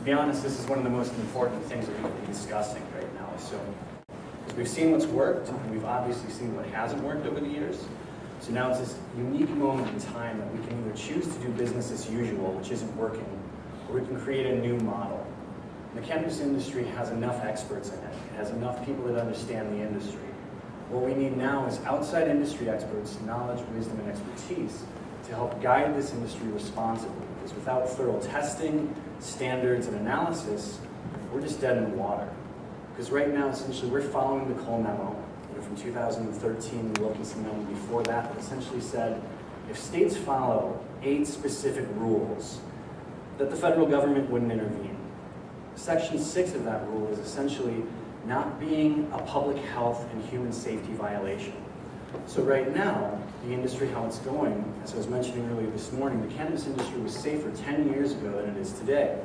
to be honest, this is one of the most important things we're going to be discussing right now. So, because we've seen what's worked, and we've obviously seen what hasn't worked over the years. So now it's this unique moment in time that we can either choose to do business as usual, which isn't working, or we can create a new model. And the cannabis industry has enough experts in it. It has enough people that understand the industry. What we need now is outside industry experts, knowledge, wisdom, and expertise to help guide this industry responsibly. Because without thorough testing, standards, and analysis, we're just dead in the water. Because right now, essentially, we're following the Cole memo from 2013, the Wilkinson memo before that essentially said, if states follow 8 specific rules, that the federal government wouldn't intervene. Section 6 of that rule is essentially not being a public health and human safety violation. So right now, the industry, how it's going, as I was mentioning earlier this morning, the cannabis industry was safer 10 years ago than it is today.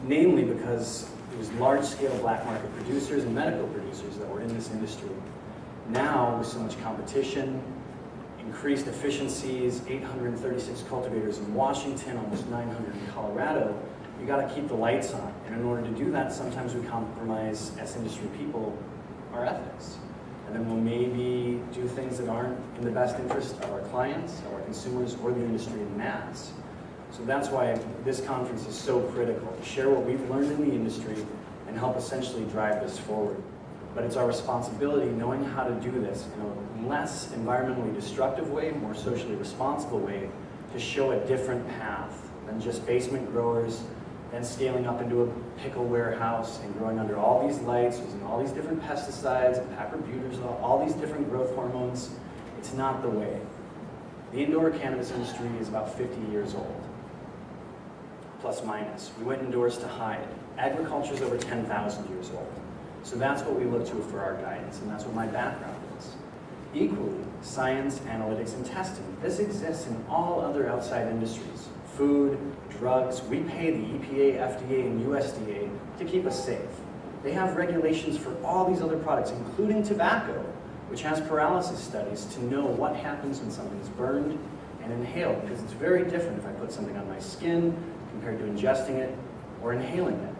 Namely because it was large-scale black market producers and medical producers that were in this industry. Now, with so much competition, increased efficiencies, 836 cultivators in Washington, almost 900 in Colorado, you got to keep the lights on. And in order to do that, sometimes we compromise, as industry people, our ethics. And then we'll maybe do things that aren't in the best interest of our clients, of our consumers, or the industry in mass. So that's why this conference is so critical, to share what we've learned in the industry and help essentially drive this forward. But it's our responsibility, knowing how to do this in a less environmentally destructive way, more socially responsible way, to show a different path than just basement growers, then scaling up into a pickle warehouse and growing under all these lights, using all these different pesticides, and pacrobuters, all these different growth hormones. It's not the way. The indoor cannabis industry is about 50 years old, plus minus. We went indoors to hide. Agriculture is over 10,000 years old. So that's what we look to for our guidance, and that's what my background is. Equally, science, analytics, and testing. This exists in all other outside industries. Food, drugs, we pay the EPA, FDA, and USDA to keep us safe. They have regulations for all these other products, including tobacco, which has paralysis studies to know what happens when something's burned and inhaled, because it's very different if I put something on my skin compared to ingesting it or inhaling it.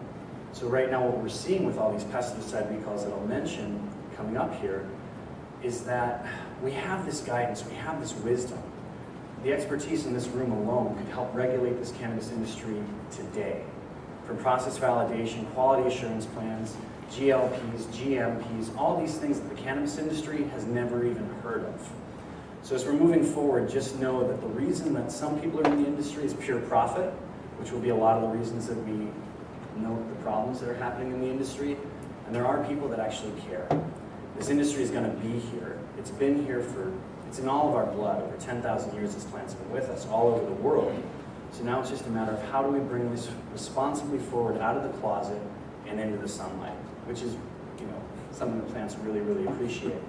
So right now what we're seeing with all these pesticide recalls that I'll mention coming up here is that we have this guidance, we have this wisdom. The expertise in this room alone could help regulate this cannabis industry today. From process validation, quality assurance plans, GLPs, GMPs, all these things that the cannabis industry has never even heard of. So as we're moving forward, just know that the reason that some people are in the industry is pure profit, which will be a lot of the reasons that we note the problems that are happening in the industry, and there are people that actually care. This industry is going to be here. It's been here it's in all of our blood. Over 10,000 years this plant's been with us all over the world. So now it's just a matter of how do we bring this responsibly forward out of the closet and into the sunlight, which is, something that plants really, really appreciate.